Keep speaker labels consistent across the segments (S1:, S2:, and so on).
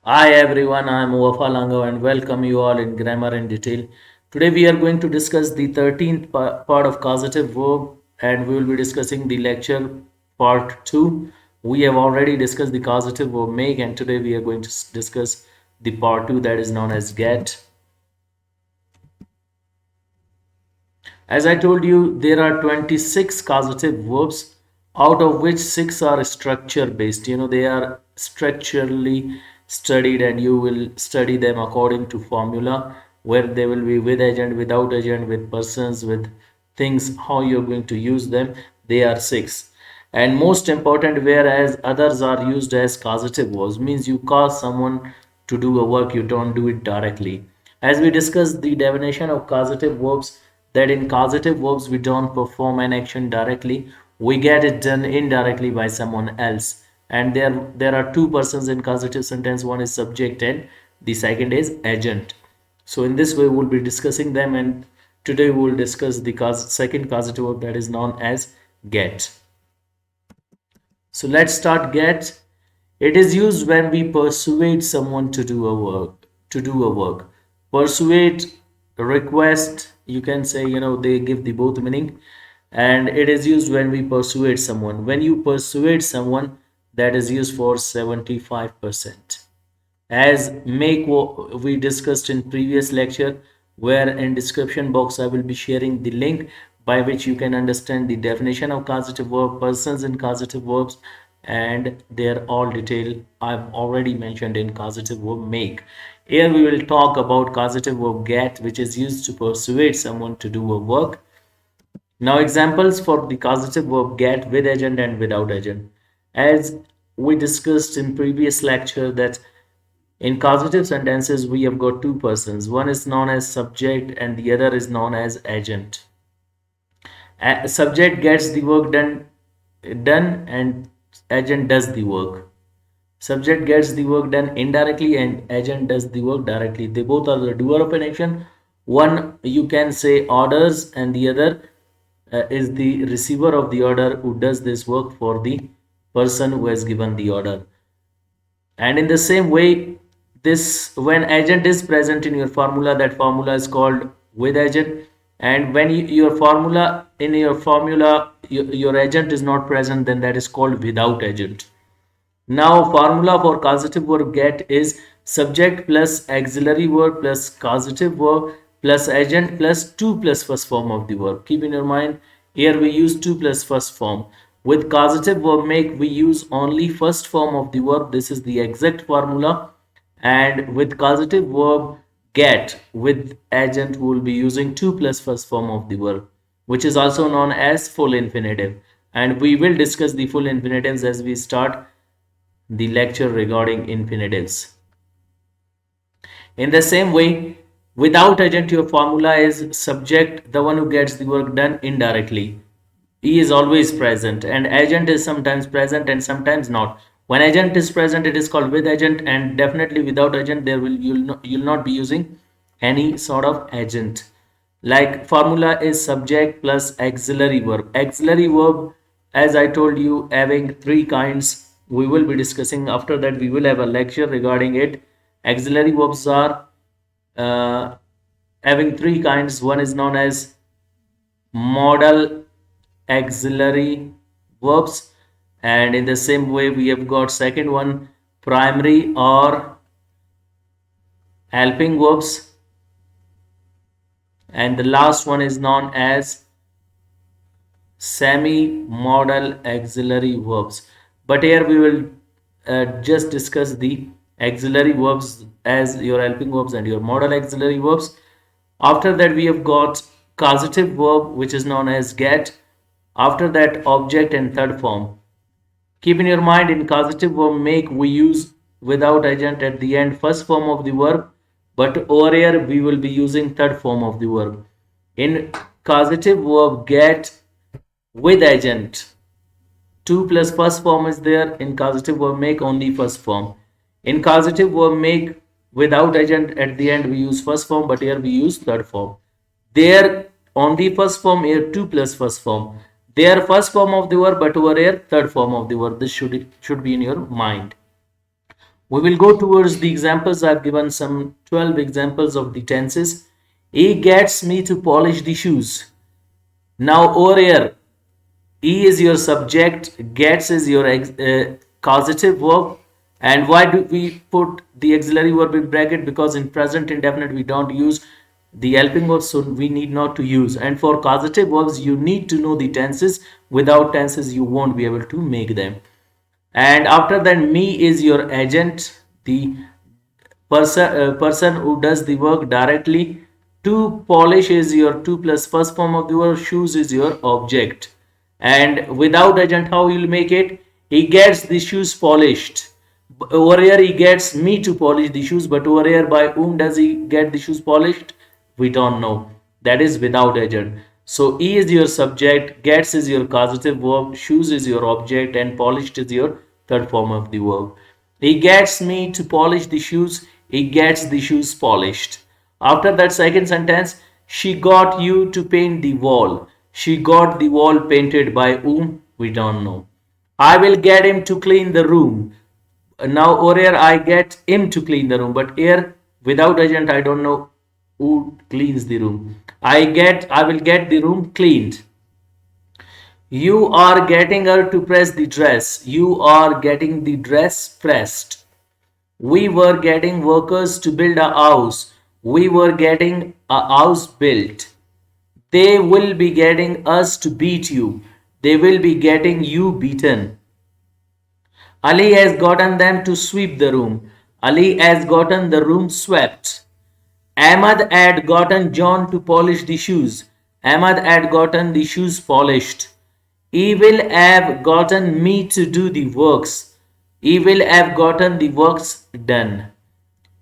S1: Hi everyone, I am Wafa Lango and welcome you all in Grammar in Detail. Today we are going to discuss the 13th part of causative verb and we will be discussing the lecture part 2. We have already discussed the causative verb make and today we are going to discuss the part 2 that is known as get. As I told you, there are 26 causative verbs, out of which 6 are structure based. They are structurally studied, and you will study them according to formula where they will be with agent, without agent, with persons, with things, how you're going to use them. They are 6. And most important, whereas others are used as causative verbs, means you cause someone to do a work, you don't do it directly. As we discussed the definition of causative verbs, that in causative verbs we don't perform an action directly, we get it done indirectly by someone else. And there are two persons in causative sentence, one is subject and the second is agent. So in this way we'll be discussing them, and today we will discuss the second causative verb that is known as get. So let's start get. It is used when we persuade someone to do a work. To do a work. Persuade, request, you can say, they give the both meaning. And it is used when we persuade someone. When you persuade someone, that is used for 75%. As make we discussed in previous lecture, where in description box I will be sharing the link by which you can understand the definition of causative verb, persons in causative verbs, and their all detail I've already mentioned in causative verb make. Here we will talk about causative verb get, which is used to persuade someone to do a work. Now examples for the causative verb get with agent and without agent. As we discussed in previous lecture, that in causative sentences, we have got two persons. One is known as subject and the other is known as agent. Subject gets the work done and agent does the work. Subject gets the work done indirectly and agent does the work directly. They both are the doer of an action. One, you can say, orders, and the other is the receiver of the order who does this work for the person who has given the order. And in the same way, this when agent is present in your formula, that formula is called with agent. And when your formula in your formula your agent is not present, then that is called without agent. Now formula for causative verb get is subject plus auxiliary verb plus causative verb plus agent plus 2 plus first form of the verb. Keep in your mind, here we use 2 plus first form. With causative verb make we use only first form of the verb. This is the exact formula. And with causative verb get with agent we will be using 2 plus first form of the verb, which is also known as full infinitive. And we will discuss the full infinitives as we start the lecture regarding infinitives. In the same way, without agent, your formula is subject, the one who gets the work done indirectly. He is always present, and agent is sometimes present and sometimes not. When agent is present, it is called with agent, and definitely without agent, you'll not be using any sort of agent. Like formula is subject plus auxiliary verb. Auxiliary verb, as I told you, having three kinds. We will be discussing after that. We will have a lecture regarding it. Auxiliary verbs are uh, having three kinds. One is known as modal auxiliary verbs, and in the same way we have got second one, primary or helping verbs, and the last one is known as semi-modal auxiliary verbs. But here we will just discuss the auxiliary verbs as your helping verbs and your modal auxiliary verbs. After that we have got causative verb, which is known as get. After that, object and third form. Keep in your mind, in causative verb make we use without agent at the end first form of the verb, but over here we will be using third form of the verb. In causative verb get with agent, 2 plus first form is there. In causative verb make only first form. In causative verb make without agent at the end we use first form, but here we use third form. There only first form, here 2 plus first form. There first form of the verb, but over here third form of the verb. This should be in your mind. We will go towards the examples. I've given some 12 examples of the tenses. He gets me to polish the shoes. Now over here, he is your subject, gets is your causative verb. And why do we put the auxiliary verb in bracket? Because in present indefinite we don't use the helping verbs, so we need not to use. And for causative verbs, you need to know the tenses. Without tenses, you won't be able to make them. And after that, me is your agent, the person who does the work directly. To polish is your to plus first form of the verb. Shoes is your object. And without agent, how you'll make it? He gets the shoes polished. Over here, he gets me to polish the shoes, but over here, by whom does he get the shoes polished? We don't know. That is without agent. So he is your subject, gets is your causative verb, shoes is your object, and polished is your third form of the verb. He gets me to polish the shoes. He gets the shoes polished. After that second sentence, she got you to paint the wall. She got the wall painted by whom? We don't know. I will get him to clean the room. Now over here I get him to clean the room, but here without agent I don't know who cleans the room. I will get the room cleaned. You are getting her to press the dress. You are getting the dress pressed. We were getting workers to build a house. We were getting a house built. They will be getting us to beat you. They will be getting you beaten. Ali has gotten them to sweep the room. Ali has gotten the room swept. Ahmad had gotten John to polish the shoes. Ahmad had gotten the shoes polished. He will have gotten me to do the works. He will have gotten the works done.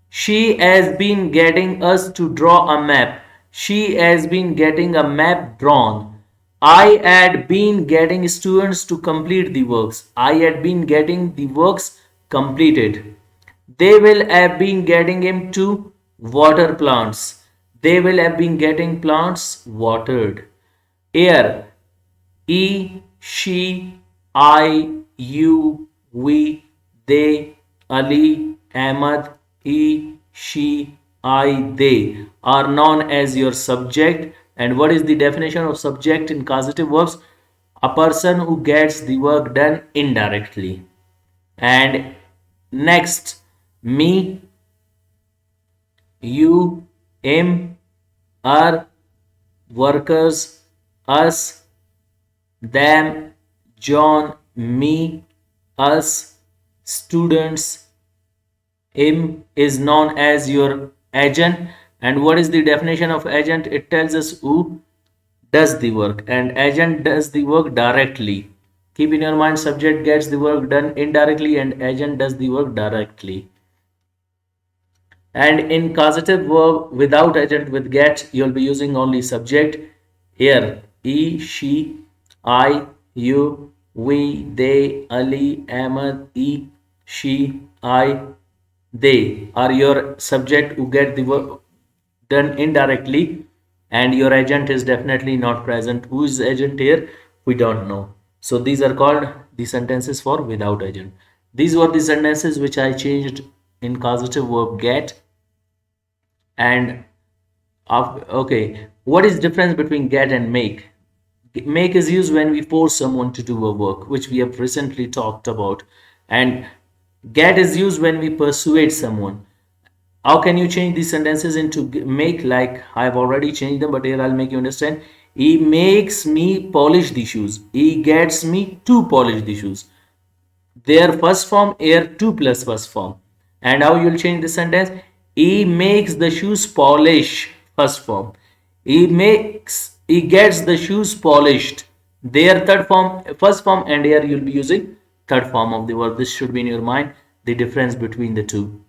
S1: She has been getting us to draw a map. She has been getting a map drawn. I had been getting students to complete the works. I had been getting the works completed. They will have been getting him to water plants. They will have been getting plants watered. Here, he, she, I, you, we, they, Ali, Ahmad, he, she, I, they are known as your subject. And what is the definition of subject in causative verbs? A person who gets the work done indirectly. And next, me, you, him, our, workers, us, them, John, me, us, students. Him is known as your agent. And what is the definition of agent? It tells us who does the work, and agent does the work directly. Keep in your mind, subject gets the work done indirectly and agent does the work directly. And in causative verb without agent with get, you'll be using only subject. Here, he, she, I, you, we, they, Ali, Ahmad, he, she, I, they are your subject who get the work done indirectly, and your agent is definitely not present. Who is agent here? We don't know. So these are called the sentences for without agent. These were the sentences which I changed in causative verb get. And okay, what is difference between get and make? Make is used when we force someone to do a work, which we have recently talked about. And get is used when we persuade someone. How can you change these sentences into make? Like I've already changed them, but here I'll make you understand. He makes me polish the shoes. He gets me to polish the shoes. Their first form, here to plus first form. And how you'll change the sentence? He makes the shoes polish, first form. He gets the shoes polished. Their third form, first form, and here you'll be using third form of the verb. This should be in your mind, the difference between the two.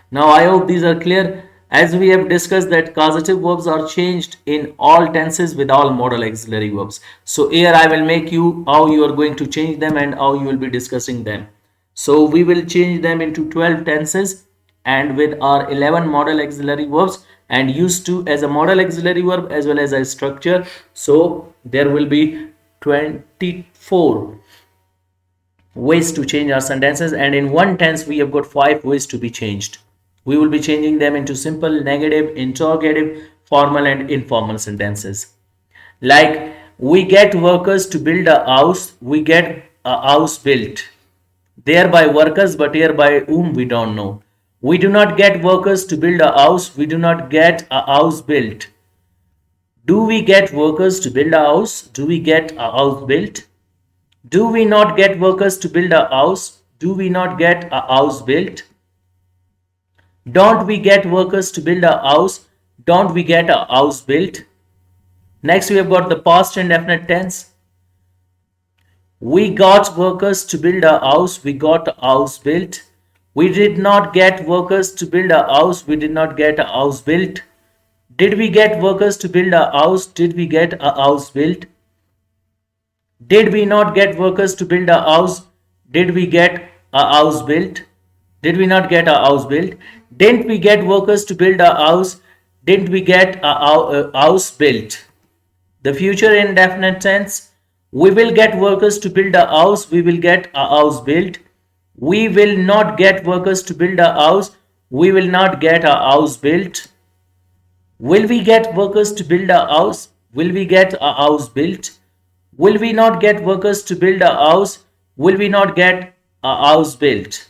S1: Now I hope these are clear. As we have discussed that causative verbs are changed in all tenses with all modal auxiliary verbs. So here I will make you how you are going to change them and how you will be discussing them. So we will change them into 12 tenses and with our 11 modal auxiliary verbs, and use to as a modal auxiliary verb as well as a structure. So there will be 24 ways to change our sentences, and in one tense we have got 5 ways to be changed. We will be changing them into simple, negative, interrogative, formal and informal sentences. Like, we get workers to build a house, we get a house built. There by workers, but here by whom we don't know. We do not get workers to build a house, we do not get a house built. Do we get workers to build a house? Do we get a house built? Do we not get workers to build a house? Do we not get a house built? Don't we get workers to build a house? Don't we get a house built? Next, we have got the past indefinite tense. We got workers to build a house. We got a house built. We did not get workers to build a house. We did not get a house built. Did we get workers to build a house? Did we get a house built? Did we not get workers to build a house? Did we get a house built? Did we not get a house built? Didn't we get workers to build a house? Didn't we get a house built? The future indefinite tense. We will get workers to build a house. We will get a house built. We will not get workers to build a house. We will not get a house built. Will we get workers to build a house? Will we get a house built? Will we not get workers to build a house? Will we not get a house built?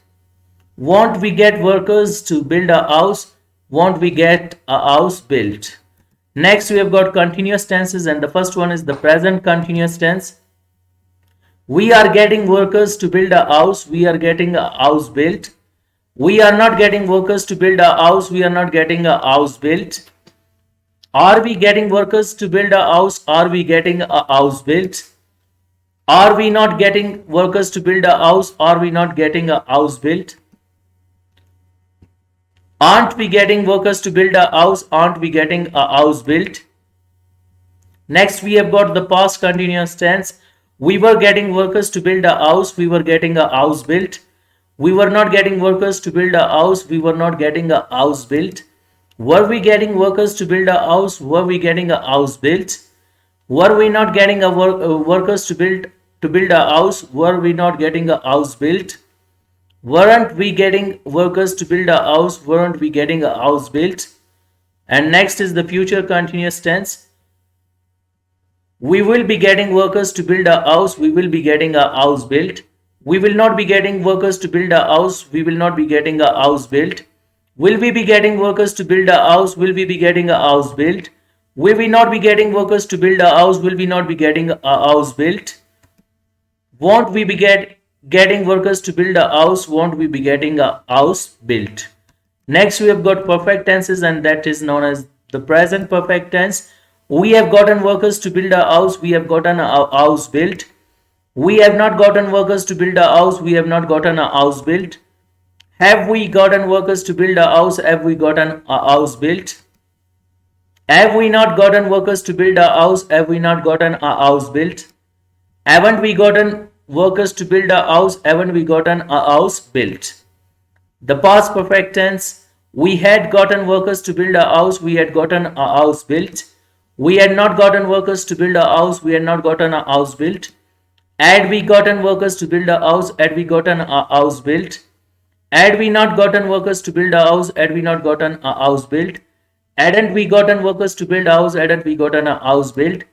S1: Won't we get workers to build a house? Won't we get a house built? Next, we have got continuous tenses, and the first one is the present continuous tense. We are getting workers to build a house. We are getting a house built. We are not getting workers to build a house. We are not getting a house built. Are we getting workers to build a house? Are we getting a house built? Are we not getting workers to build a house? Are we not getting a house built? Aren't we getting workers to build a house? Aren't we getting a house built? Next, we have got the past continuous tense. We were getting workers to build a house. We were getting a house built. We were not getting workers to build a house. We were not getting a house built. Were we getting workers to build a house? Were we getting a house built? Were we not getting workers to build a house? Were we not getting a house built? Weren't we getting workers to build a house? Weren't we getting a house built? And next is the future continuous tense. We will be getting workers to build a house. We will be getting a house built. We will not be getting workers to build a house. We will not be getting a house built. Will we be getting workers to build a house? Will we be getting a house built? Will we not be getting workers to build a house? Will we not be getting a house built? Won't we be getting workers to build a house? Won't we be getting a house built? Next, we have got perfect tenses, and that is known as the present perfect tense. We have gotten workers to build a house. We have gotten a house built. We have not gotten workers to build a house. We have not gotten a house built. Have we gotten workers to build a house? Have we gotten a house built? Have we not gotten workers to build a house? Have we not gotten a house built? Haven't we gotten workers to build a house? Haven't we gotten a house built? The past perfect tense. We had gotten workers to build a house. We had gotten a house built. We had not gotten workers to build a house. We had not gotten a house built. Had we gotten workers to build a house? Had we gotten a house built? Had we not gotten workers to build a house? Had we not gotten a house built? Hadn't we gotten workers to build a house? Hadn't we gotten a house built?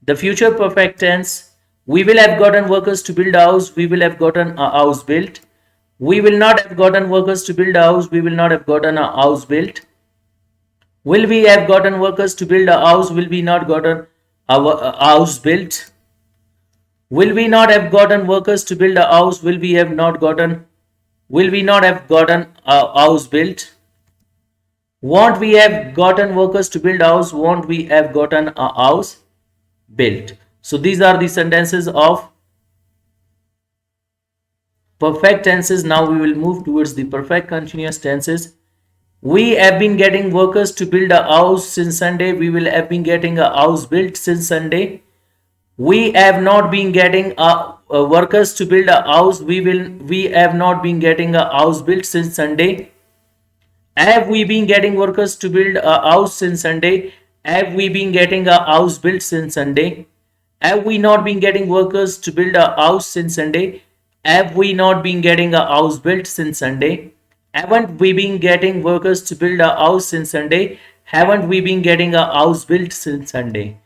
S1: The future perfect tense. We will have gotten workers to build a house. We will have gotten a house built. We will not have gotten workers to build a house. We will not have gotten a house built. Will we have gotten workers to build a house? Will we not gotten a house built? Will we not have gotten workers to build a house? Will we not have gotten a house built? Won't we have gotten workers to build a house? Won't we have gotten a house built? So these are the sentences of perfect tenses. Now we will move towards the perfect continuous tenses. We have been getting workers to build a house since Sunday. We will have been getting a house built since Sunday. We have not been getting workers to build a house. We have not been getting a house built since Sunday. Have we been getting workers to build a house since Sunday? Have we been getting a house built since Sunday? Have we not been getting workers to build a house since Sunday? Have we not been getting a house built since Sunday? Haven't we been getting workers to build a house since Sunday? Haven't we been getting a house built since Sunday?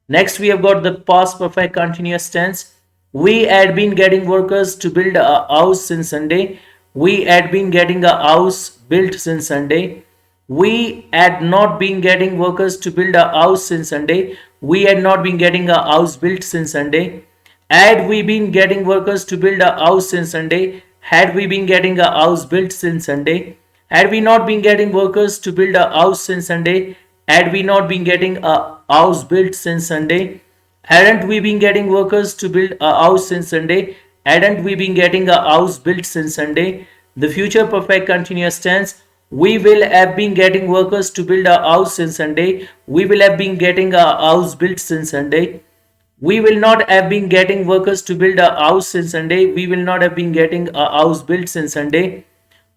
S1: Next, we have got the past perfect continuous tense. We had been getting workers to build a house since Sunday. We had been getting a house built since Sunday. We had not been getting workers to build a house since Sunday. We had not been getting a house built since Sunday. Had we been getting workers to build a house since Sunday? Had we been getting a house built since Sunday? Had we not been getting workers to build a house since Sunday? Had we not been getting a house built since Sunday? Hadn't we been getting workers to build a house since Sunday? Hadn't we been getting a house built since Sunday? The future perfect continuous tense. We will have been getting workers to build a house since Sunday. We will have been getting a house built since Sunday. We will not have been getting workers to build a house since Sunday. We will not have been getting a house built since Sunday.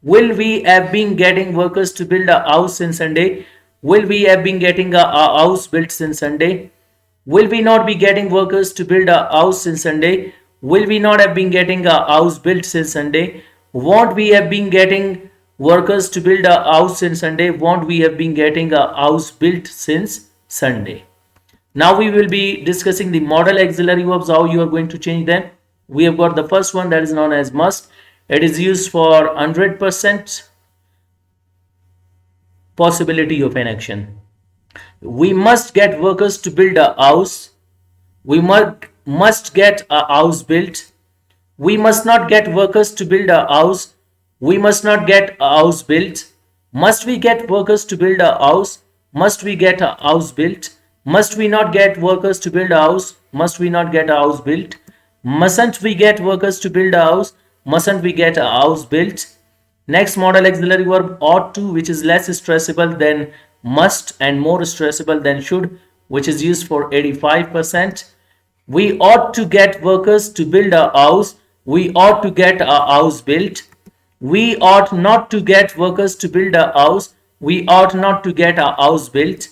S1: Will we have been getting workers to build a house since Sunday? Will we have been getting a house built since Sunday? Will we not be getting workers to build a house since Sunday? Will we not have been getting a house built since Sunday? Won't we have been getting workers to build a house since Sunday? Won't we have been getting a house built since Sunday? Now we will be discussing the modal auxiliary verbs, how you are going to change them. We have got the first one that is known as must. It is used for 100% possibility of an action. We must get workers to build a house. We must get a house built. We must not get workers to build a house. We must not get a house built. Must we get workers to build a house? Must we get a house built? Must we not get workers to build a house? Must we not get a house built? Mustn't we get workers to build a house? Mustn't we get a house built? Next modal auxiliary verb ought to, which is less stressable than must and more stressable than should, which is used for 85%. We ought to get workers to build a house. We ought to get a house built. We ought not to get workers to build a house. We ought not to get a house built.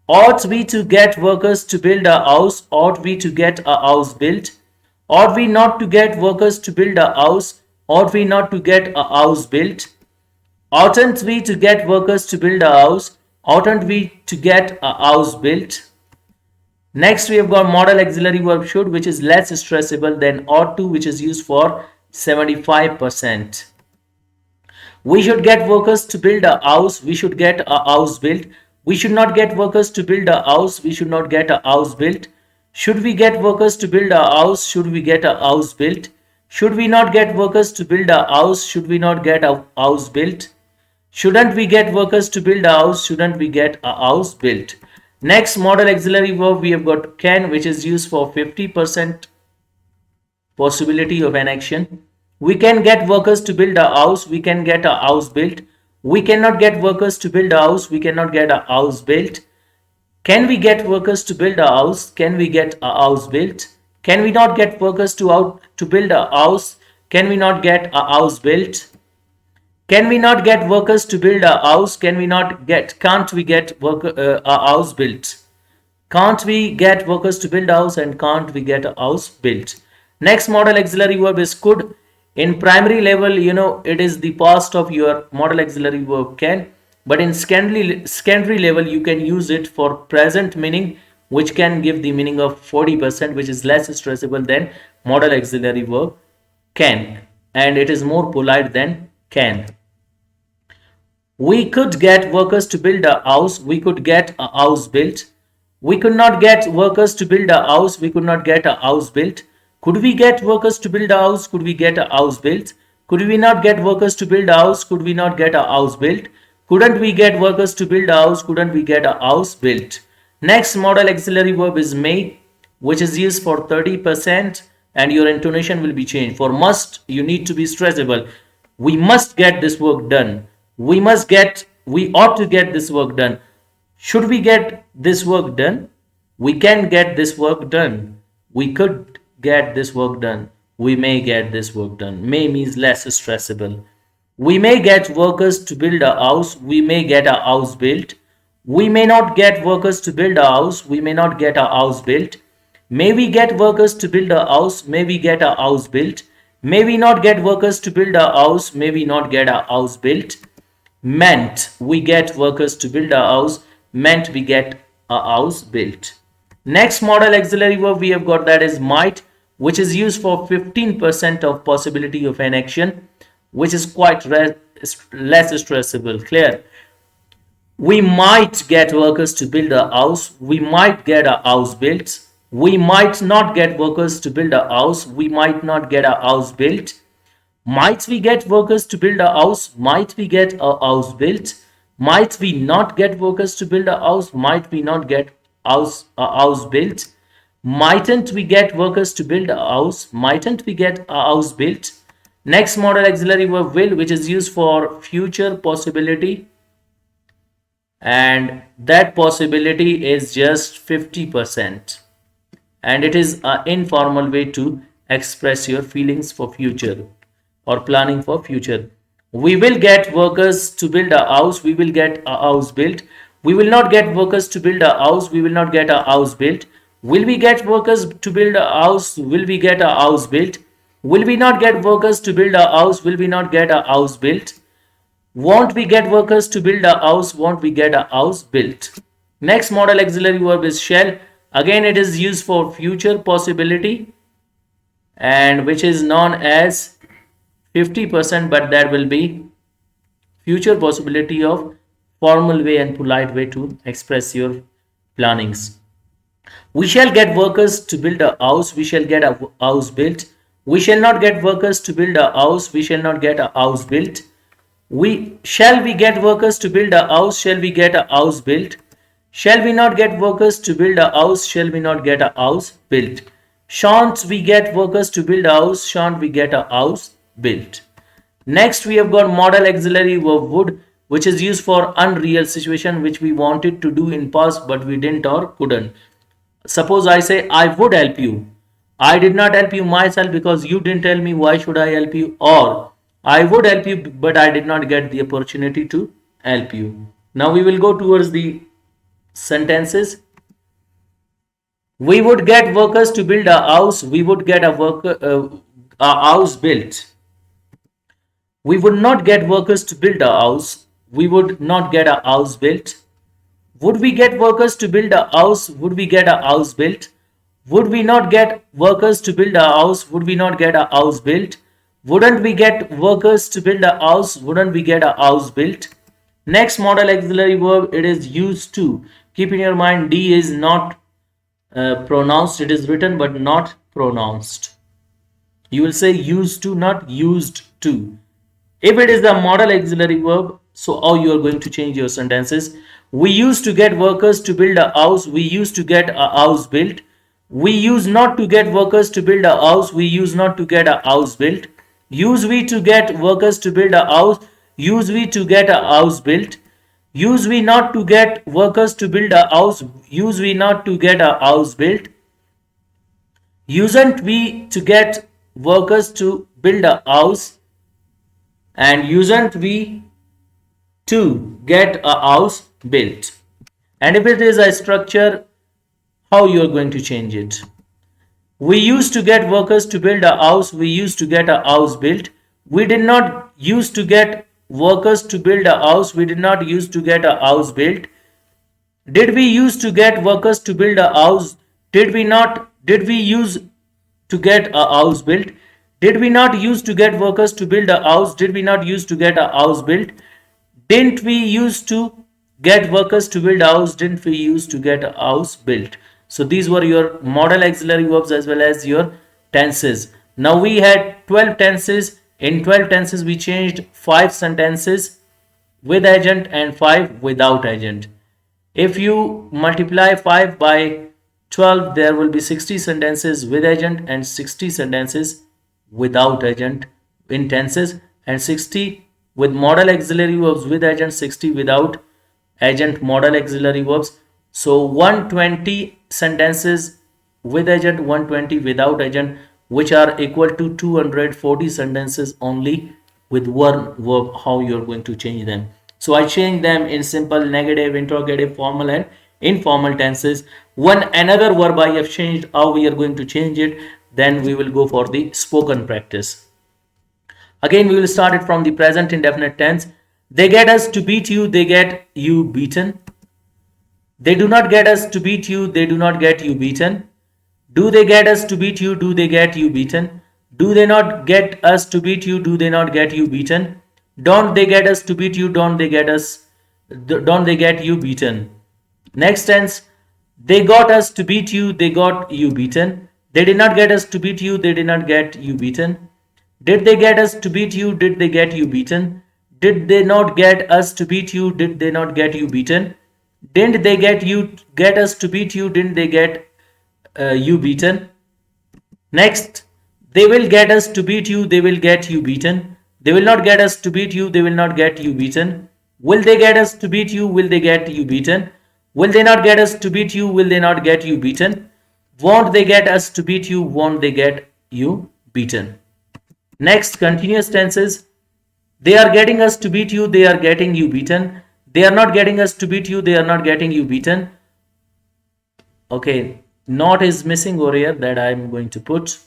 S1: Ought we to get workers to build a house? Ought we to get a house built? Ought we not to get workers to build a house? Ought we not to get a house built? Oughtn't we to get workers to build a house? Oughtn't we to get a house built? Next, we have got modal auxiliary verb should, which is less stressable than ought to, which is used for 75%. We should get workers to build a house. We should get a house built. We should not get workers to build a house. We should not get a house built. Should we get workers to build a house? Should we get a house built? Should we not get workers to build a house? Should we not get a house built? Shouldn't we get workers to build a house? Shouldn't we get a house built? Next modal auxiliary verb, we have got can, which is used for 50% possibility of an action. We can get workers to build a house. We can get a house built. We cannot get workers to build a house. We cannot get a house built. Can we get workers to build a house? Can we get a house built? Can we not get workers to build a house? Can we not get a house built? Can we not get workers to build a house? Can't we get a house built? Can't we get workers to build a house and can't we get a house built? Next modal auxiliary verb is could. In primary level, it is the past of your modal auxiliary verb can. But in secondary level, you can use it for present meaning, which can give the meaning of 40%, which is less stressable than modal auxiliary verb can. And it is more polite than can. We could get workers to build a house. We could get a house built. We could not get workers to build a house. We could not get a house built. Could we get workers to build a house? Could we get a house built? Could we not get workers to build a house? Could we not get a house built? Couldn't we get workers to build a house? Couldn't we get a house built? Next modal auxiliary verb is may, which is used for 30%, and your intonation will be changed. For must, you need to be stressable. We must get this work done. We ought to get this work done. Should we get this work done? We can get this work done. We could get this work done. We may get this work done. May means less stressable. We may get workers to build a house. We may get a house built. We may not get workers to build a house. We may not get a house built. May we get workers to build a house? May we get a house built? May we not get workers to build a house? May we not get a house built? Meant we get workers to build a house. Meant we get a house built. Next modal auxiliary verb we have got, that is might, which is used for 15% of possibility of an action, which is quite less stressable. Clear? We might get workers to build a house. We might get a house built. We might not get workers to build a house. We might not get a house built. Might we get workers to build a house? Might we get a house built? Might we not get workers to build a house? Might we not get a house built? Mightn't we get workers to build a house? Mightn't we get a house built? Next modal auxiliary verb will, which is used for future possibility, and that possibility is just 50%, and it is an informal way to express your feelings for future or planning for future. We will get workers to build a house. We will get a house built. We will not get workers to build a house. We will not get a house built. Will we get workers to build a house? Will we get a house built? Will we not get workers to build a house? Will we not get a house built? Won't we get workers to build a house? Won't we get a house built? Next modal auxiliary verb is shall. Again, it is used for future possibility, and which is known as 50%, but that will be future possibility of formal way and polite way to express your plannings. We shall get workers to build a house. We shall get a house built. We shall not get workers to build a house. We shall not get a house built. Shall we get workers to build a house? Shall we get a house built? Shall we not get workers to build a house? Shall we not get a house built? Shan't we get workers to build a house? Shan't we get a house built? Next, we have got modal auxiliary verb would, which is used for unreal situation which we wanted to do in past but we didn't or couldn't. Suppose I say I would help you. I did not help you myself because you didn't tell me. Why should I help you? Or I would help you but I did not get the opportunity to help you. Now we will go towards the sentences. We would get workers to build a house. We would get a house built. We would not get workers to build a house. We would not get a house built. Would we get workers to build a house? Would we get a house built? Would we not get workers to build a house? Would we not get a house built? Wouldn't we get workers to build a house? Wouldn't we get a house built? Next modal auxiliary verb, it is used to. Keep in your mind, D is not pronounced. It is written but not pronounced. You will say used to, not used to. If it is the modal auxiliary verb, so how you are going to change your sentences? We used to get workers to build a house. We used to get a house built. We use not to get workers to build a house. We use not to get a house built. Use we to get workers to build a house. Use we to get a house built. Use we not to get workers to build a house. Use we not to get a house built. Usen't we to get workers to build a house. And usen't we to get a house built. And if it is a structure, how you are going to change it? We used to get workers to build a house. We used to get a house built. We did not used to get workers to build a house. We did not used to get a house built. Did we used to get workers to build a house? Did we not? Did we use to get a house built? Did we not use to get workers to build a house? Did we not use to get a house built? Didn't we use to get workers to build a house? Didn't we use to get a house built? So these were your modal auxiliary verbs as well as your tenses. Now we had 12 tenses. In 12 tenses we changed 5 sentences with agent and 5 without agent. If you multiply 5 by 12, there will be 60 sentences with agent and 60 sentences without agent in tenses, and 60 with modal auxiliary verbs with agent, 60 without agent modal auxiliary verbs. So 120 sentences with agent, 120 without agent, which are equal to 240 sentences only with one verb. How you are going to change them? So I change them in simple, negative, interrogative, formal and informal tenses. One another verb I have changed. How we are going to change it? Then we will go for the spoken practice. Again, we will start it from the present indefinite tense. They get us to beat you, they get you beaten. They do not get us to beat you, they do not get you beaten. Do they get us to beat you, do they get you beaten? Do they not get us to beat you, do they not get you beaten? Don't they get us to beat you, don't they get you beaten? Next tense, they got us to beat you, they got you beaten. They did not get us to beat you, they did not get you beaten. Did they get us to beat you, did they get you beaten? Did they not get us to beat you, did they not get you beaten? Didn't they get us to beat you, didn't they get you beaten? Next, they will get us to beat you, they will get you beaten. They will not get us to beat you, they will not get you beaten. Will they get us to beat you, will they get you beaten? Will they not get us to beat you, will they not get you beaten? Won't they get us to beat you, won't they get you beaten? Next, continuous tenses. They are getting us to beat you, they are getting you beaten. They are not getting us to beat you, they are not getting you beaten. Okay, not is missing over here, that I am going to put.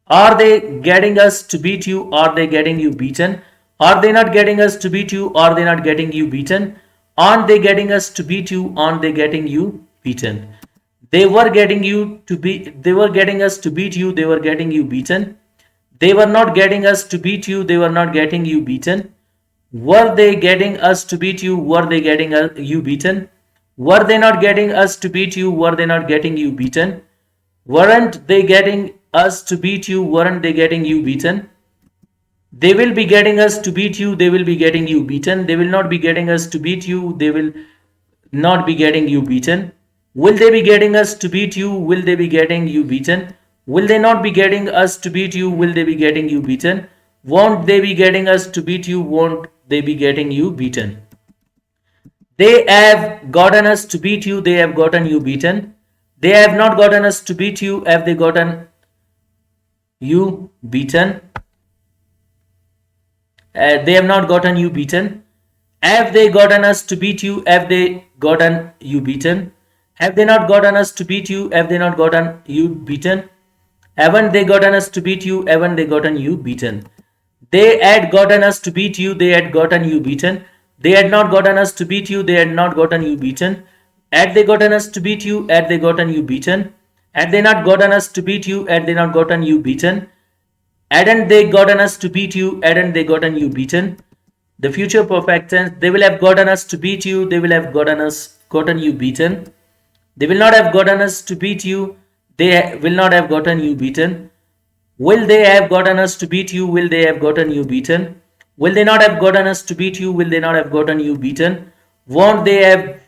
S1: Are they getting us to beat you? Are they getting you beaten? Are they not getting us to beat you? Are they not getting you beaten? Aren't they getting us to beat you? Aren't they getting you beaten? They were getting us to beat you, they were getting you beaten. They were not getting us to beat you, they were not getting you beaten. Were they getting us to beat you? Were they getting you beaten? Were they not getting us to beat you? Were they not getting you beaten? Weren't they getting us to beat you? Weren't they getting you beaten? They will be getting us to beat you, they will be getting you beaten. They will not be getting us to beat you, they will not be getting you beaten. Will they be getting us to beat you? Will they be getting you beaten? Will they not be getting us to beat you? Will they be getting you beaten? Won't they be getting us to beat you? Won't they be getting you beaten? They have gotten us to beat you, they have gotten you beaten. They have not gotten us to beat you, have they gotten you beaten? They have not gotten you beaten. Have they gotten us to beat you? Have they gotten you beaten? Have they not gotten us to beat you? Have they not gotten you beaten? Haven't they gotten us to beat you? Haven't they gotten you beaten? They had gotten us to beat you, they had gotten you beaten. They had not gotten us to beat you, they had not gotten you beaten. Had they gotten us to beat you, had they gotten you beaten? Had they not gotten us to beat you, had they not gotten you beaten? Hadn't they gotten us to beat you, hadn't they gotten you beaten? The future perfect tense, they will have gotten us to beat you, they will have gotten you beaten. They will not have gotten us to beat you, they will not have gotten you beaten. Will they have gotten us to beat you, will they have gotten you beaten? Will they not have gotten us to beat you, will they not have gotten you beaten? Won't they have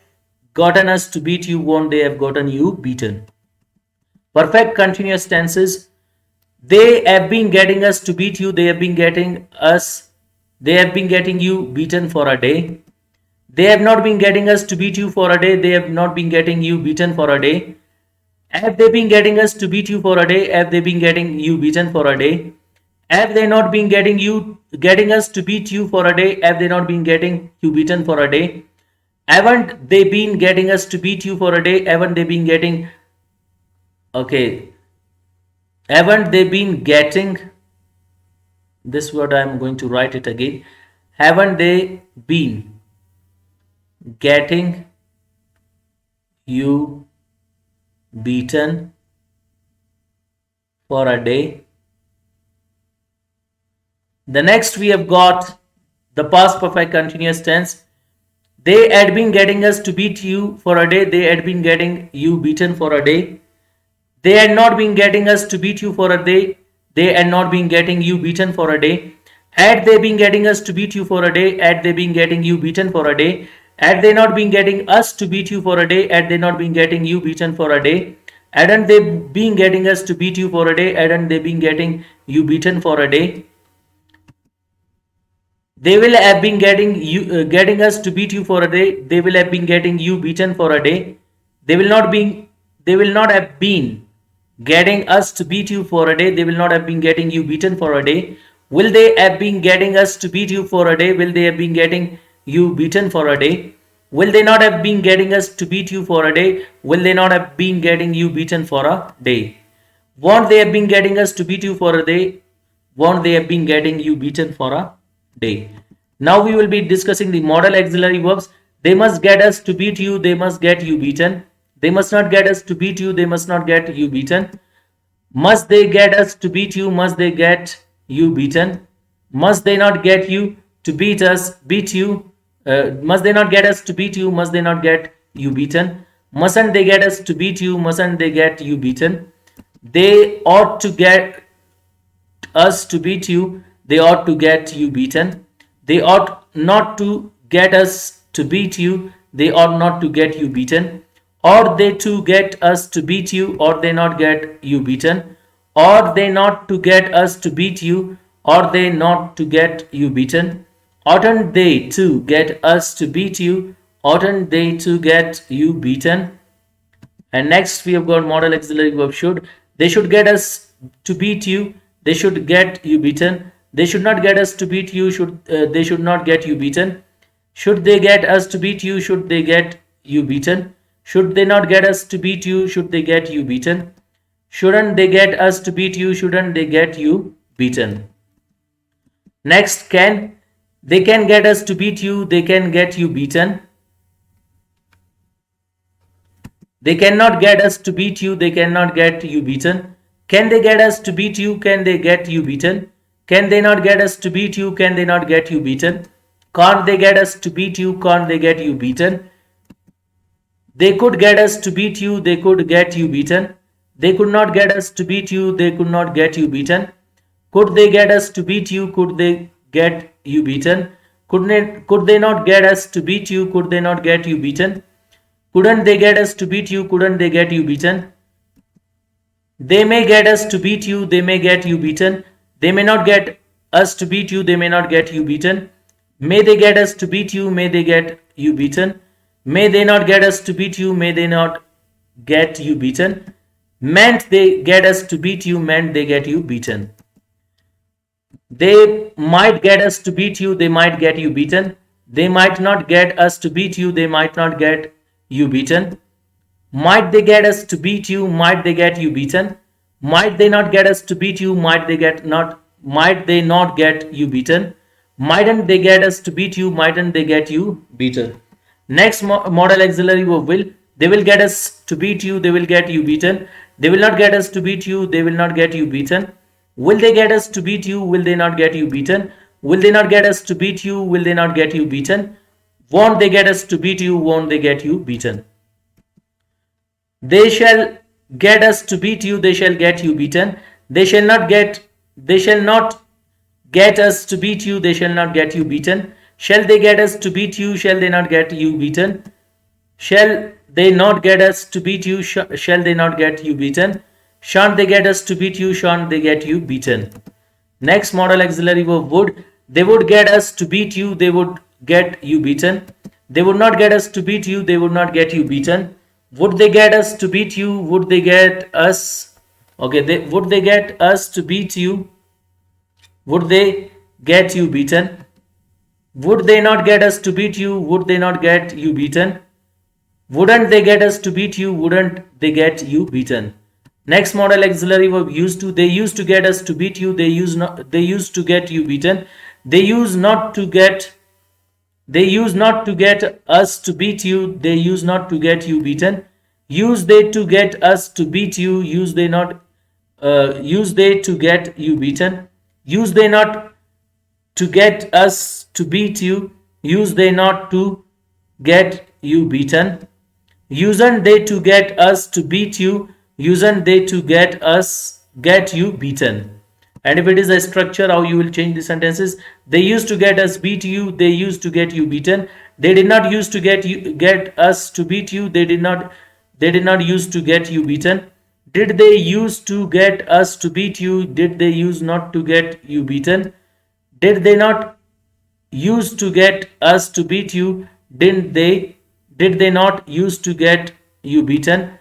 S1: gotten us to beat you, won't they have gotten you beaten? Perfect continuous tenses. They have been getting us to beat you, they have been getting you beaten for a day. They have not been getting us to beat you for a day, they have not been getting you beaten for a day. Have they been getting us to beat you for a day? Have they been getting you beaten for a day? Have they not been getting us to beat you for a day? Have they not been getting you beaten for a day? Haven't they been getting us to beat you for a day? Haven't they been getting haven't they been getting this word? I'm going to write it again. Haven't they been getting you beaten for a day? The next we have got the past perfect continuous tense. They had been getting us to beat you for a day, they had been getting you beaten for a day. They had not been getting us to beat you for a day, they had not been getting you beaten for a day. Had they been getting us to beat you for a day, had they been getting you beaten for a day. Had they not been getting us to beat you for a day, had they not been getting you beaten for a day. Hadn't they been getting us to beat you for a day, hadn't they been getting you beaten for a day. They will have been getting us to beat you for a day, they will have been getting you beaten for a day. They will not have been getting us to beat you for a day, they will not have been getting you beaten for a day. Will they have been getting us to beat you for a day, will they have been getting you beaten for a day. Will they not have been getting us to beat you for a day, will they not have been getting you beaten for a day. Won't they have been getting us to beat you for a day, won't they have been getting you beaten for a day. Now we will be discussing the modal auxiliary verbs. They must get us to beat you, they must get you beaten. They must not get us to beat you, they must not get you beaten. Must they get us to beat you, must they get you beaten. Must they not get you to beat us, beat you. Must they not get us to beat you, must they not get you beaten. Mustn't they get us to beat you, mustn't they get you beaten. They ought to get us to beat you, they ought to get you beaten. They ought not to get us to beat you, they ought not to get you beaten. Ought they to get us to beat you, ought they not get you beaten. Ought they not to get us to beat you, ought they not to get you beaten. Oughtn't they to get us to beat you, oughtn't they to get you beaten. And next we have got modal auxiliary verb should. They should get us to beat you, they should get you beaten. They should not get us to beat you, they should not get you beaten. Should they get us to beat you, should they get you beaten. Should they not get us to beat you, should they get you beaten. Shouldn't they get us to beat you, shouldn't they get you beaten. Next, can. They can get us to beat you, they can get you beaten. They cannot get us to beat you, they cannot get you beaten. Can they get us to beat you, can they get you beaten. Can they not get us to beat you, can they not get you beaten. Can't they get us to beat you, can't they get you beaten. They could get us to beat you, they could get you beaten. They could not get us to beat you, they could not get you beaten. Could they get us to beat you, could they get you beaten. Could they not get us to beat you, could they not get you beaten. Couldn't they get us to beat you, couldn't they get you beaten. They may get us to beat you, they may get you beaten. They may not get us to beat you, they may not get you beaten. May they get us to beat you, may they get you beaten. May they not get us to beat you, may they not get you beaten. Meant they get us to beat you, meant they get you beaten. They might get us to beat you, they might get you beaten. They might not get us to beat you, they might not get you beaten. Might they get us to beat you, might they get you beaten. Might they not get us to beat you, might they not get you beaten. Mightn't they get us to beat you, mightn't they get you beaten. Next modal auxiliary verb will. They will get us to beat you, they will get you beaten. They will not get us to beat you, they will not get you beaten. Will they get us to beat you, will they not get you beaten. Will they not get us to beat you, will they not get you beaten. Won't they get us to beat you, won't they get you beaten. They shall get us to beat you, they shall get you beaten. They shall not get us to beat you, they shall not get you beaten. Shall they get us to beat you, shall they not get you beaten. Shall they not get us to beat you, shall they not get you beaten. Shan't they get us to beat you, shan't they get you beaten. Next modal auxiliary verb would. They would get us to beat you, they would get you beaten. They would not get us to beat you, they would not get you beaten. Would they get us to beat you, would they get us, would they get us to beat you, would they get you beaten. Would they not get us to beat you, would they not get you beaten. Wouldn't they get us to beat you, wouldn't they get you beaten. Next modal auxiliary verb used to. They used to get us to beat you, they used to get you beaten. They used not to get us to beat you, they used not to get you beaten. Use they to get us to beat you, use they to get you beaten. Use they not to get us to beat you, use they not to get you beaten. Usen't they to get us to beat you, usen't they to get you beaten. And if it is a structure, how you will change the sentences. They used to get us beat you, they used to get you beaten. They did not use to get us to beat you, they did not use to get you beaten. Did they use to get us to beat you, did they use not to get you beaten. Did they not use to get us to beat you, did they not use to get you beaten.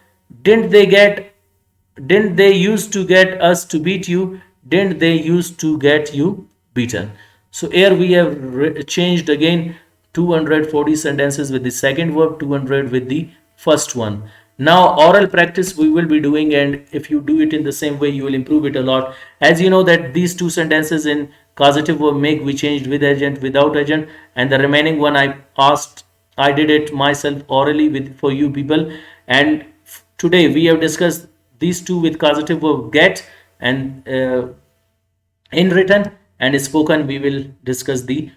S1: Didn't they use to get us to beat you, didn't they use to get you beaten. So here we have changed again 240 sentences with the second verb, 200 with the first one. Now, oral practice we will be doing, and if you do it in the same way, you will improve it a lot. As you know that these two sentences in causative verb make, we changed with agent, without agent, and the remaining one I did it myself orally with for you people. And today we have discussed these two with causative verb get, and in written and spoken we will discuss the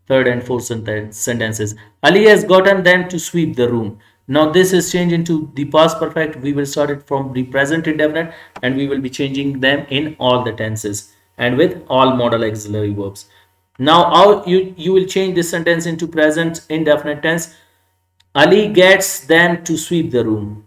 S1: third and fourth sentences. Ali has gotten them to sweep the room. Now this is changed into the past perfect. We will start it from the present indefinite and we will be changing them in all the tenses and with all modal auxiliary verbs. Now how you will change this sentence into present indefinite tense. Ali gets them to sweep the room.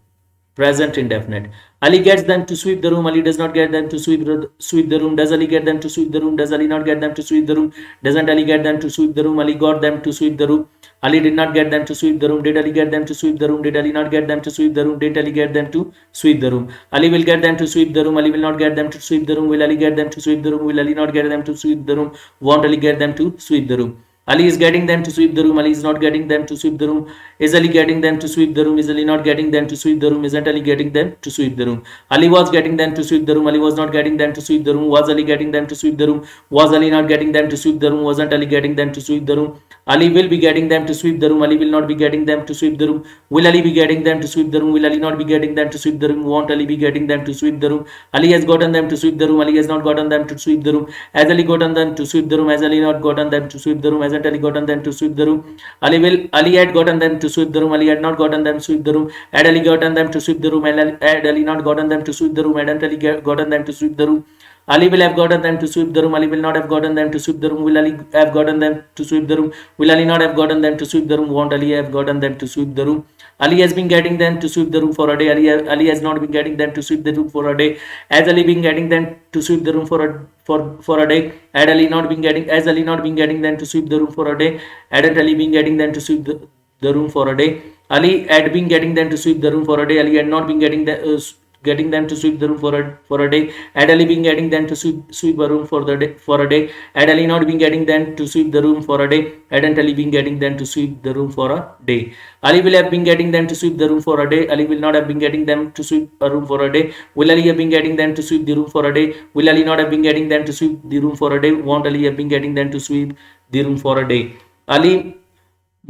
S1: Present indefinite. Ali gets them to sweep the room. Ali does not get them to sweep the room. Does Ali get them to sweep the room? Does Ali not get them to sweep the room? Doesn't Ali get them to sweep the room? Ali got them to sweep the room. Ali did not get them to sweep the room. Did Ali get them to sweep the room? Did Ali not get them to sweep the room? Did Ali get them to sweep the room? Ali will get them to sweep the room. Ali will not get them to sweep the room. Will Ali get them to sweep the room? Will Ali not get them to sweep the room? Won't Ali get them to sweep the room? Ali is getting them to sweep the room. Ali is not getting them to sweep the room. Is Ali getting them to sweep the room? Is Ali not getting them to sweep the room? Isn't Ali getting them to sweep the room? Ali was getting them to sweep the room. Ali was not getting them to sweep the room. Was Ali getting them to sweep the room? Was Ali not getting them to sweep the room? Wasn't Ali getting them to sweep the room? Ali will be getting them to sweep the room. Ali will not be getting them to sweep the room. Will Ali be getting them to sweep the room? Will Ali not be getting them to sweep the room? Won't Ali be getting them to sweep the room? Ali has gotten them to sweep the room. Ali has not gotten them to sweep the room. Has Ali gotten them to sweep the room? Has Ali not gotten them to sweep the room? Hasn't Ali gotten them to sweep the room? Ali had gotten them to sweep the room. Ali had not gotten them to sweep the room. Had Ali gotten them to sweep the room? Had Ali not gotten them to sweep the room? Hadn't Ali gotten them to sweep the room? Ali will have gotten them to sweep the room. Ali will not have gotten them to sweep the room. Will Ali have gotten them to sweep the room? Will Ali not have gotten them to sweep the room? Won't Ali have gotten them to sweep the room? Ali has been getting them to sweep the room for a day. Ali has not been getting them to sweep the room for a day. Has Ali been getting them to sweep the room for a day? Had Ali not been getting Has Ali not been getting them to sweep the room for a day? Hadn't Ali been getting them to sweep the room for a day? Ali had been getting them to sweep the room for a day. Ali had not been getting them to sweep the room for a day. Had Ali been getting them to sweep a room for a day? Had Ali not been getting them to sweep the room for a day? Hadn't Ali been getting them to sweep the room for a day? Ali will have been getting them to sweep the room for a day. Ali will not have been getting them to sweep a room for a day. Will Ali have been getting them to sweep the room for a day? Will Ali not have been getting them to sweep the room for a day? Won't Ali have been getting them to sweep the room for a day? Ali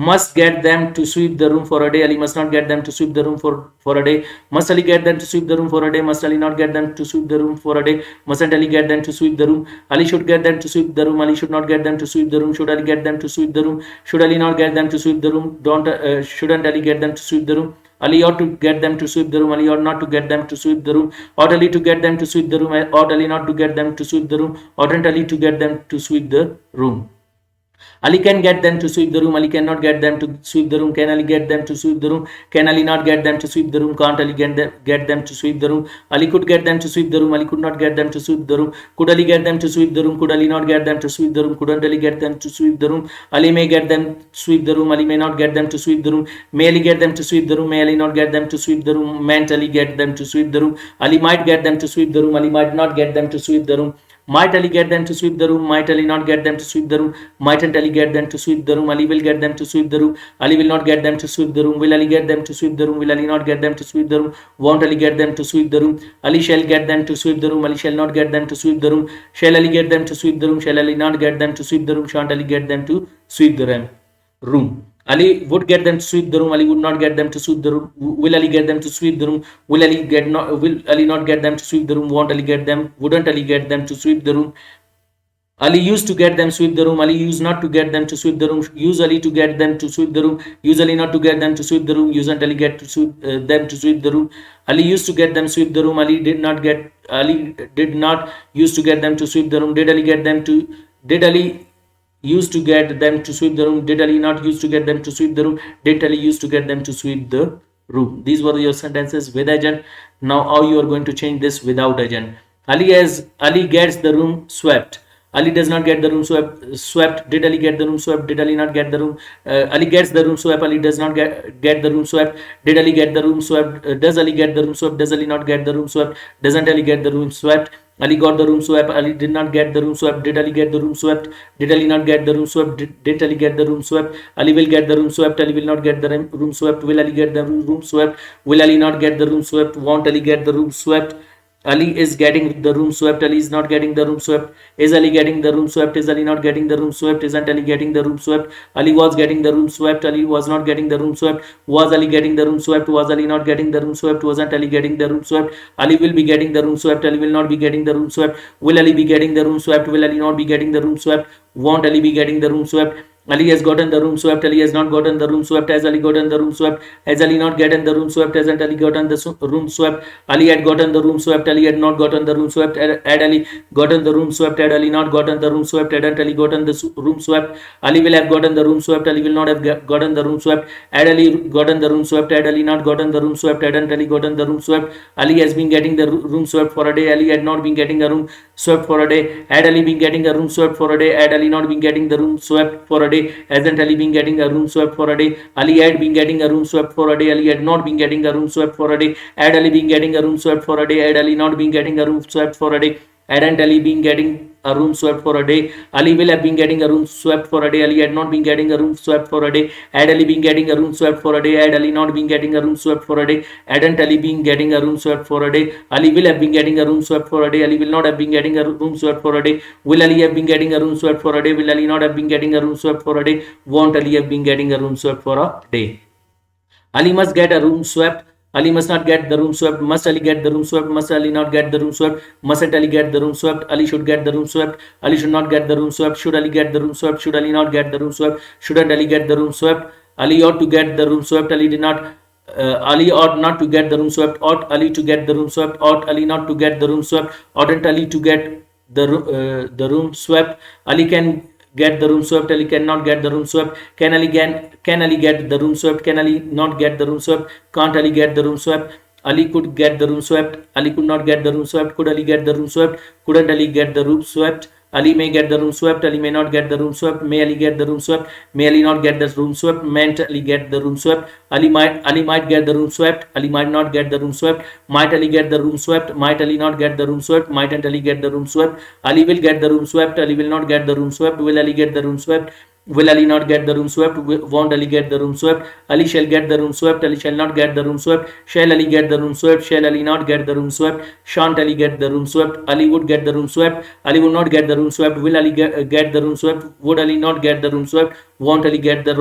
S1: must get them to sweep the room for a day. Ali must not get them to sweep the room for a day. Must Ali get them to sweep the room for a day? Must Ali not get them to sweep the room for a day? Mustn't Ali get them to sweep the room? Ali should get them to sweep the room. Ali should not get them to sweep the room. Should Ali get them to sweep the room? Should Ali not get them to sweep the room? Shouldn't Ali get them to sweep the room? Ali ought to get them to sweep the room. Ali ought not to get them to sweep the room. Ought Ali to get them to sweep the room? Ought Ali not to get them to sweep the room? Oughtn't Ali to get them to sweep the room? Ali can get them to sweep the room. Ali cannot get them to sweep the room. Can Ali get them to sweep the room? Can Ali not get them to sweep the room? Can't Ali get them to sweep the room? Ali could get them to sweep the room. Ali could not get them to sweep the room. Could Ali get them to sweep the room? Could Ali not get them to sweep the room? Couldn't Ali get them to sweep the room? Ali may get them sweep the room. Ali may not get them to sweep the room. May Ali get them to sweep the room? May Ali not get them to sweep the room? Mayn't Ali get them to sweep the room? Ali might get them to sweep the room. Ali might not get them to sweep the room. Might Ali get them to sweep the room? Might Ali not get them to sweep the room? Mightn't Ali get them to sweep the room? Ali will get them to sweep the room. Ali will not get them to sweep the room. Will Ali get them to sweep the room? Will Ali not get them to sweep the room? Won't Ali get them to sweep the room? Ali shall get them to sweep the room. Ali shall not get them to sweep the room. Shall Ali get them to sweep the room? Shall Ali not get them to sweep the room? Shan't Ali get them to sweep the room? Ali would get them to sweep the room. Ali would not get them to sweep the room. Will Ali get them to sweep the room? Will Ali not get them to sweep the room? Won't Ali get them? Wouldn't Ali get them to sweep the room? Ali used to get them sweep the room. Ali used not to get them to sweep the room. Usually to get them to sweep the room. Usually not to get them to sweep the room. Usually Ali get to sweep them to sweep the room. Ali used to get them sweep the room. Ali did not used to get them to sweep the room. Did Ali used to get them to sweep the room? Did Ali not used to get them to sweep the room? Did Ali used to get them to sweep the room? These were your sentences with agent. Now how you are going to change this without agent? Ali gets the room swept. Ali does not get the room swept. Did Ali get the room swept? Did Ali not get the room? Ali gets the room swept. Ali does not get the room swept. Did Ali get the room swept? Does Ali get the room swept? Does Ali not get the room swept? Doesn't Ali get the room swept? Ali got the room swept. Ali did not get the room swept. Did Ali get the room swept? Did Ali not get the room swept? Did Ali get the room swept? Ali will get the room swept. Ali will not get the room swept. Will Ali get the room swept? Will Ali not get the room swept? Won't Ali get the room swept? Ali is getting the room swept. Ali is not getting the room swept. Is Ali getting the room swept? Is Ali not getting the room swept? Isn't Ali getting the room swept? Ali was getting the room swept. Ali was not getting the room swept. Was Ali getting the room swept? Was Ali not getting the room swept? Wasn't Ali getting the room swept? Ali will be getting the room swept. Ali will not be getting the room swept. Will Ali be getting the room swept? Will Ali not be getting the room swept? Won't Ali be getting the room swept? Ali has gotten the room swept. Ali has not gotten the room swept. Has Ali gotten the room swept? Has Ali not gotten the room swept? Hasn't Ali gotten the room swept? Ali had gotten the room swept. Ali had not gotten the room swept. Had Ali gotten the room swept? Had Ali not gotten the room swept? Hadn't Ali gotten the room swept? Ali will have gotten the room swept. Ali will not have gotten the room swept. Had Ali gotten the room swept? Had Ali not gotten the room swept? Hadn't Ali gotten the room swept? Ali has been getting the room swept for a day. Ali had not been getting a room swept for a day. Had Ali been getting a room swept for a day? Had Ali not been getting the room swept for a day? Hasn't Ali been getting a room swept for a day? Ali had been getting a room swept for a day. Ali had not been getting a room swept for a day. Had Ali been getting a room swept for a day? Had Ali not been getting a room swept for a day? Hadn't Ali been getting a room swept for a day? Ali will have been getting a room swept for a day. Ali had not been getting a room swept for a day. Had Ali been getting a room swept for a day? Had Ali not been getting a room swept for a day? Hadn't Ali been getting a room swept for a day? Ali will have been getting a room swept for a day. Ali will not have been getting a room swept for a day. Will Ali have been getting a room swept for a day? Will Ali not have been getting a room swept for a day? Won't Ali have been getting a room swept for a day? Ali must get a room swept. Ali must not get the room swept. Must Ali get the room swept? Must Ali not get the room swept? Mustn't Ali get the room swept? Ali should get the room swept. Ali should not get the room swept. Should Ali get the room swept? Should Ali not get the room swept? Shouldn't Ali get the room swept? Ali ought to get the room swept. Ali did not. Ali ought not to get the room swept. Ought Ali to get the room swept? Ought Ali not to get the room swept? Oughtn't Ali to get the room swept? Ali can get the room swept. Ali cannot get the room swept. Can Ali get the room swept? Can Ali not get the room swept? Can't Ali get the room swept? Ali could get the room swept. Ali could not get the room swept. Could Ali get the room swept? Couldn't Ali get the room swept? Ali may get the room swept. Ali may not get the room swept. May Ali get the room swept? May Ali not get the room swept? Mayn't Ali get the room swept? Ali might get the room swept. Ali might not get the room swept. Might Ali get the room swept? Might Ali not get the room swept? Mightn't Ali get the room swept? Ali will get the room swept. Ali will not get the room swept. Will Ali get the room swept? Will Ali not get the room swept? Won't Ali get the room swept? Ali shall get the room swept. Ali shall not get the room swept. Shall Ali get the room swept? Shall Ali not get the room swept? Shan't Ali get the room swept? Ali would get the room swept. Ali would not get the room swept. Will Ali get the room swept? Would Ali not get the room swept? Won't Ali get the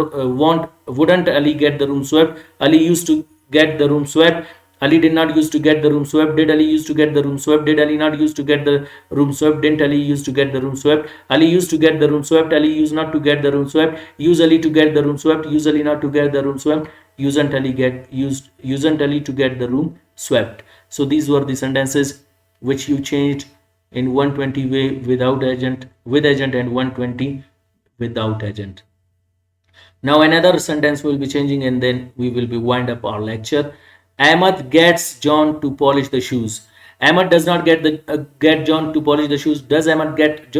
S1: wouldn't Ali get the room swept? Ali used to get the room swept. Ali did not used to get the room swept. Did Ali used to get the room swept? Did Ali not used to get the room swept? Didn't Ali used to get the room swept? Ali used to get the room swept. Ali used not to get the room swept. Use Ali to get the room swept. Use Ali not to get the room swept. Usn't Ali to get the room swept. So these were the sentences which you changed in 120 way without agent, with agent, and 120 without agent. Now another sentence will be changing, and then we will be wind up our lecture. Ahmad gets John to polish the shoes. Ahmad does not get John to polish the shoes. Does Ahmad get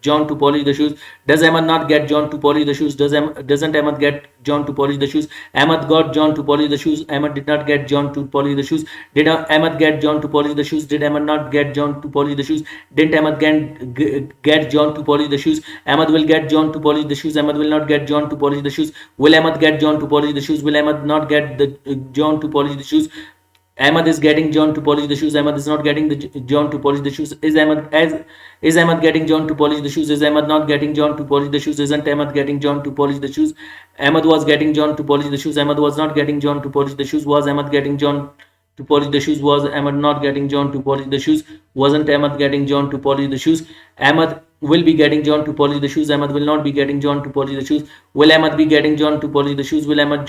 S1: John to polish the shoes? Does Ahmad not get John to polish the shoes? Doesn't Ahmad get John to polish the shoes? Ahmad got John to polish the shoes. Ahmad did not get John to polish the shoes. Did Ahmad get John to polish the shoes? Did Ahmad not get John to polish the shoes? Didn't Ahmad get John to polish the shoes? Ahmad will get John to polish the shoes. Ahmad will not get John to polish the shoes. Will Ahmad get John to polish the shoes? Will Ahmad not get John to polish the shoes? Ahmad is getting John to polish the shoes. Ahmad is not getting John to polish the shoes. Is Ahmad getting John to polish the shoes? Is Ahmad not getting John to polish the shoes? Isn't Ahmad getting John to polish the shoes? Ahmad was getting John to polish the shoes. Ahmad was not getting John to polish the shoes. Was Ahmad getting John to polish the shoes? Was Ahmad not getting John to polish the shoes? Wasn't Ahmad getting John to polish the shoes? Ahmad will be getting John to polish the shoes. Ahmad will not be getting John to polish the shoes. Will Ahmad be getting John to polish the shoes? Will Ahmad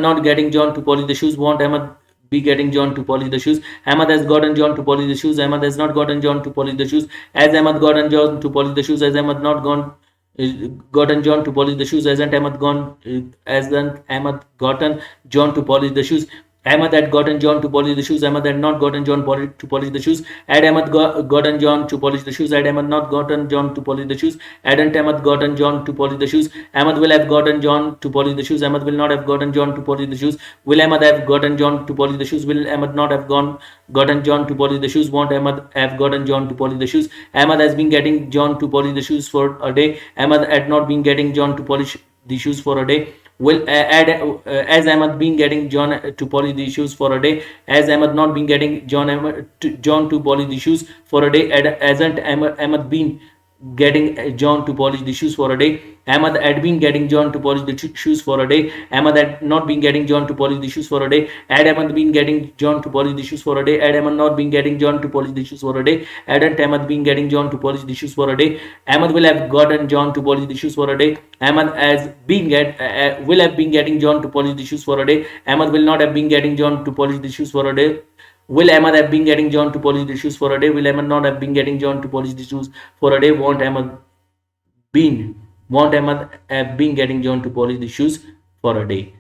S1: not getting John to polish the shoes? Won't Ahmad be getting John to polish the shoes? Ahmad has gotten John to polish the shoes. Ahmad has not gotten John to polish the shoes. Has Ahmad gotten John to polish the shoes? Has Ahmad not gotten John to polish the shoes? Hasn't Ahmad gotten John to polish the shoes? Ahmad had gotten John to polish the shoes. Ahmad had not gotten John to polish the shoes. Had Ahmad gotten John to polish the shoes? Had Ahmad not gotten John to polish the shoes? Hadn't Ahmad gotten John to polish the shoes? Ahmad will have gotten John to polish the shoes. Ahmad will not have gotten John to polish the shoes. Will Ahmad have gotten John to polish the shoes? Will Ahmad not have gotten John to polish the shoes? Won't Ahmad have gotten John to polish the shoes? Ahmad has been getting John to polish the shoes for a day. Ahmad had not been getting John to polish the shoes for a day. Will add as Ahmad been getting John to polish the shoes for a day. As Ahmad not been getting John to polish the shoes for a day. Hasn't Ahmad been getting John to polish the shoes for a day. Ahmad had been getting John to polish the shoes for a day. Ahmad had not been getting John to polish the shoes for a day. Had Ahmad been getting John to polish the shoes for a day. Had Ahmad not been getting John to polish the shoes for a day. Hadn't Ahmad been getting John to polish the shoes for a day. Ahmad will have gotten John to polish the shoes for a day. Ahmad has been will have been getting John to polish the shoes for a day. Ahmad will not have been getting John to polish the shoes for a day. Will Ahmad have been getting John to polish the shoes for a day? Will Ahmad not have been getting John to polish the shoes for a day? Been won't Ahmad have been getting John to polish the shoes for a day?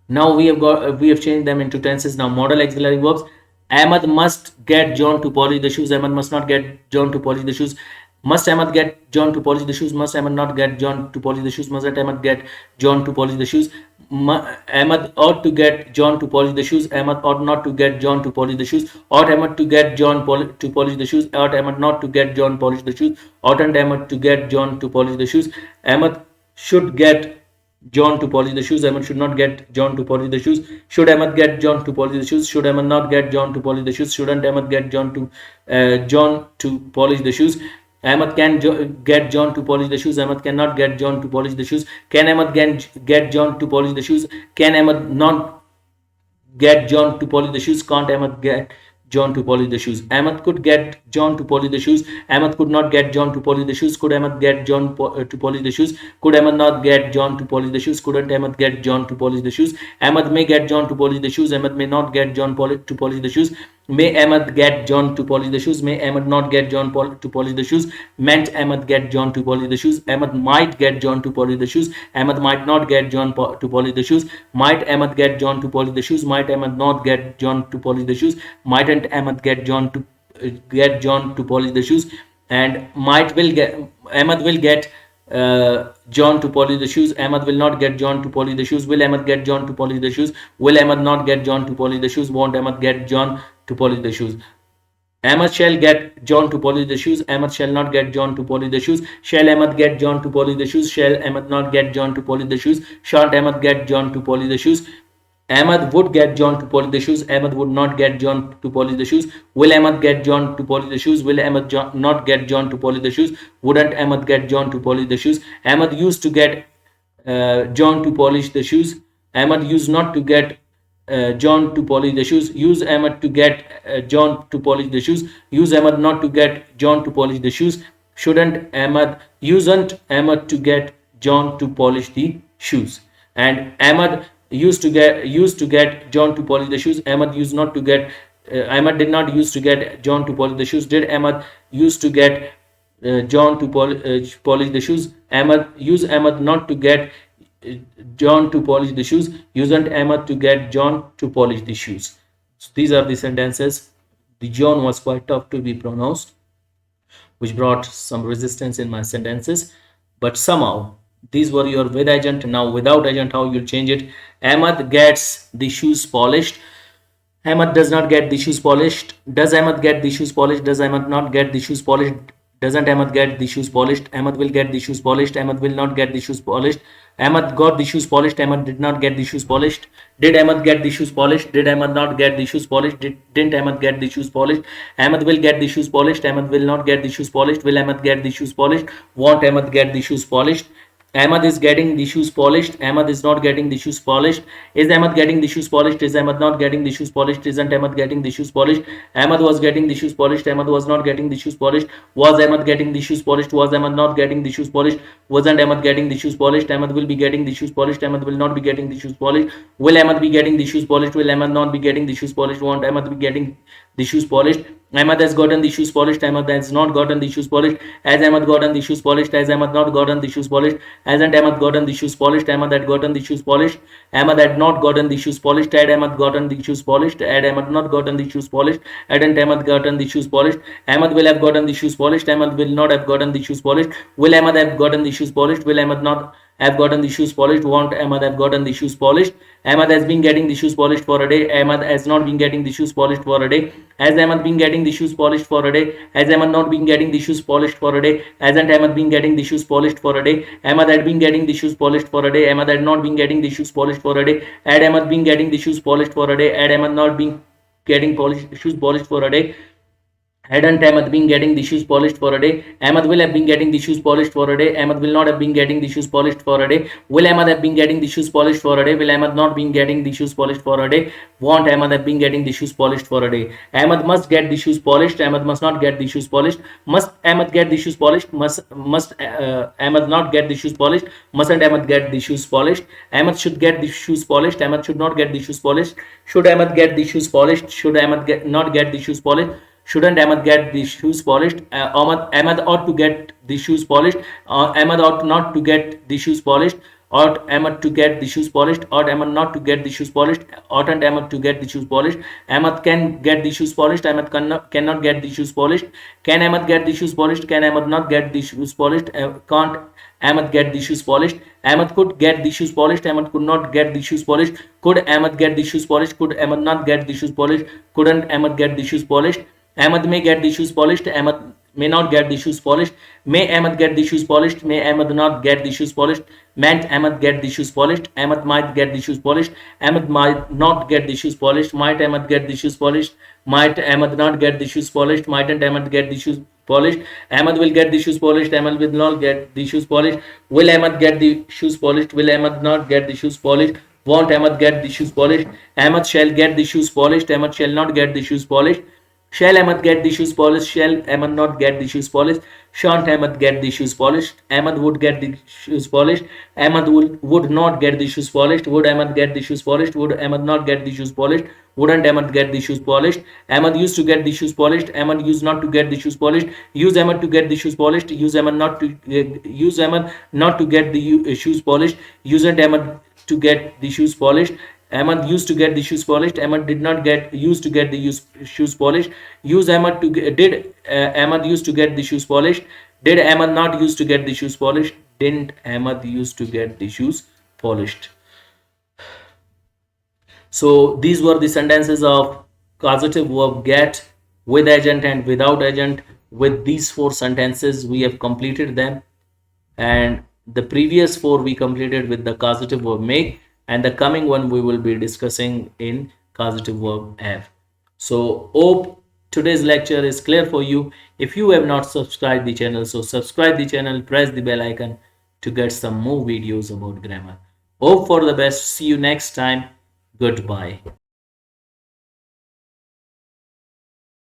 S1: Now we have changed them into tenses. Now modal auxiliary verbs. Ahmad must get John to polish the shoes. Ahmad must not get John to polish the shoes. Must Ahmad get John to polish the shoes? Must Ahmad not get John to polish the shoes? Must Ahmad get John to polish the shoes? Ahmad ought to get John to polish the shoes. Ahmad ought not to get John to polish the shoes. Ought Ahmad to get John to polish the shoes? Ought Ahmad not to get John polish the shoes? Oughtn't Ahmad to get John to polish the shoes? Ahmad should get John to polish the shoes. Ahmad should not get John to polish the shoes. Should Ahmad get John to polish the shoes? Should Ahmad not get John to polish the shoes? Shouldn't Ahmad get John to polish the shoes? Ahmad can get John to polish the shoes. Ahmad cannot get John to polish the shoes. Can Ahmad get John to polish the shoes? Can Ahmad not get John to polish the shoes? Can't Ahmad get John to polish the shoes? Ahmad could get John to polish the shoes. Ahmad could not get John to polish the shoes. Could Ahmad get John to polish the shoes? Could Ahmad not get John to polish the shoes? Couldn't Ahmad get John to polish the shoes? Ahmad may get John to polish the shoes. Ahmad may not get John to polish the shoes. May Ahmad get John to polish the shoes? May Ahmad not get John to polish the shoes? Meant Ahmad get John to polish the shoes? Ahmad might get John to polish the shoes. Ahmad might not get John to polish the shoes. Might Ahmad get John to polish the shoes? Might Ahmad not get John to polish the shoes? Mightn't Ahmad get John to polish the shoes? And might will get Ahmad will get John to polish the shoes. Ahmad will not get John to polish the shoes. Will Ahmad get John to polish the shoes? Will Ahmad not get John to polish the shoes? Won't Ahmad get John to polish the shoes? Ahmad shall get John to polish the shoes. Ahmad shall not get John to polish the shoes. Shall Ahmad get John to polish the shoes? Shall Ahmad not get John to polish the shoes? Shan't Ahmad get John to polish the shoes? Ahmad would get John to polish the shoes. Ahmad would not get John to polish the shoes. Will Ahmad get John to polish the shoes? Will Ahmad not get John to polish the shoes? Wouldn't Ahmad get John to polish the shoes? Ahmad used to get John to polish the shoes. Ahmad used not to get John to polish the shoes. Use Ahmad to get John to polish the shoes. Use Ahmad not to get John to polish the shoes. Usn't Ahmad to get John to polish the shoes? And Ahmad used to get John to polish the shoes. Ahmad used not to get Ahmad did not used to get John to polish the shoes. Did Ahmad used to get John to polish the shoes? Ahmad not to get John to polish the shoes. Usn't Ahmad to get John to polish the shoes? So these are the sentences. The John was quite tough to be pronounced, which brought some resistance in my sentences, but somehow these were your with agent. Now without agent, how you'll change it? Ahmad gets the shoes polished. Ahmad does not get the shoes polished. Does Ahmad get the shoes polished? Does Ahmad not get the shoes polished? Doesn't Ahmad get the shoes polished? Ahmad will get the shoes polished. Ahmad will not get the shoes polished. Ahmad got the shoes polished. Ahmad did not get the shoes polished. Did Ahmad get the shoes polished? Did Ahmad not get the shoes polished? Didn't Ahmad get the shoes polished? Ahmad will get the shoes polished. Ahmad will not get the shoes polished. Will Ahmad get the shoes polished? Won't Ahmad get the shoes polished? Ahmad is getting the shoes polished. Ahmad is not getting the shoes polished. Is Ahmad getting the shoes polished? Is Ahmad not getting the shoes polished? Isn't Ahmad getting the shoes polished? Ahmad was getting the shoes polished. Ahmad was not getting the shoes polished. Was Ahmad getting the shoes polished? Was Ahmad not getting the shoes polished? Wasn't Ahmad getting the shoes polished? Ahmad will be getting the shoes polished. Ahmad will not be getting the shoes polished. Will Ahmad be getting the shoes polished? Will Ahmad not be getting the shoes polished? Won't Ahmad be getting the shoes polished. Ahmad has gotten the shoes polished. Ahmad has not gotten the shoes polished. Has Ahmad gotten the shoes polished? Has Ahmad not gotten the shoes polished? Hasn't Ahmad gotten the shoes polished? Ahmad had gotten the shoes polished. Ahmad had not gotten the shoes polished. Had Ahmad gotten the shoes polished? Had Ahmad not gotten the shoes polished? Hadn't Ahmad gotten the shoes polished? Ahmad will have gotten the shoes polished. Ahmad will not have gotten the shoes polished. Will Ahmad have gotten the shoes polished? Will Ahmad not have gotten the shoes polished? Won't Ahmad have gotten the shoes polished? Ahmad has been getting the shoes polished for a day. Ahmad has not been getting the shoes polished for a day. Has Ahmad been getting the shoes polished for a day? Has Ahmad not been getting the shoes polished for a day? Hasn't Ahmad been getting the shoes polished for a day? Ahmad had been getting the shoes polished for a day. Ahmad had not been getting the shoes polished for a day. Had Ahmad been getting the shoes polished for a day? Had Ahmad not been getting shoes polished for a day? Hadn't Ahmad been getting the shoes polished for a day? Ahmad will have been getting the shoes polished for a day. Ahmad will not have been getting the shoes polished for a day. Will Ahmad have been getting the shoes polished for a day? Will Ahmad not been getting the shoes polished for a day? Won't Ahmad have been getting the shoes polished for a day? Ahmad must get the shoes polished. Ahmad must not get the shoes polished. Must Ahmad get the shoes polished? Must Ahmad not get the shoes polished? Mustn't Ahmad get the shoes polished? Ahmad should get the shoes polished. Ahmad should not get the shoes polished. Should Ahmad get the shoes polished? Should Ahmad not get the shoes polished? Shouldn't Ahmad get the shoes polished? Ahmad ought to get the shoes polished. Ahmad ought not to get the shoes polished. Ought Ahmad to get the shoes polished? Ought Ahmad not to get the shoes polished? Oughtn't Ahmad to get the shoes polished? Ahmad can get the shoes polished. Ahmad cannot get the shoes polished. Can Ahmad get the shoes polished? Can Ahmad not get the shoes polished? Can't Ahmad get the shoes polished? Ahmad could get the shoes polished. Ahmad could not get the shoes polished. Could Ahmad get the shoes polished? Could Ahmad not get the shoes polished? Couldn't Ahmad get the shoes polished? Ahmad may get the shoes polished. Ahmad may not get the shoes polished. May Ahmad get the shoes polished. May Ahmad not get the shoes polished. Mayn't Ahmad get the shoes polished? Ahmad might get the shoes polished. Ahmad might not get the shoes polished. Might Ahmad get the shoes polished? Might Ahmad not get the shoes polished? Mightn't Ahmad get the shoes polished? Ahmad will get the shoes polished. Ahmad will not get the shoes polished. Will Ahmad get the shoes polished? Will Ahmad not get the shoes polished? Won't Ahmad get the shoes polished? Ahmad shall get the shoes polished. Ahmad shall not get the shoes polished. Shall Ahmad get the shoes polished? Shall Ahmad not get the shoes polished? Shan't Ahmad get the shoes polished? Ahmad would get the shoes polished. Ahmad would not get the shoes polished. Would Ahmad get the shoes polished? Would Ahmad not get the shoes polished? Wouldn't Ahmad get the shoes polished? Ahmad used to get the shoes polished. Ahmad used not to get the shoes polished. Use Ahmad to get the shoes polished. Use Ahmad not to get the shoes polished. Usn't Ahmad to get the shoes polished? Ahmad used to get the shoes polished. Ahmad did not get used to get the shoes polished. Use Ahmad to get, did Ahmad used to get the shoes polished? Did Ahmad not used to get the shoes polished? Didn't Ahmad used to get the shoes polished? So these were the sentences of causative verb get, with agent and without agent. With these four sentences we have completed them, and the previous four we completed with the causative verb make, and the coming one we will be discussing in causative verb have. So hope today's lecture is clear for you. If you have not subscribed the channel, so subscribe the channel, press the bell icon to get some more videos about grammar. Hope for the best. See you next time. Goodbye.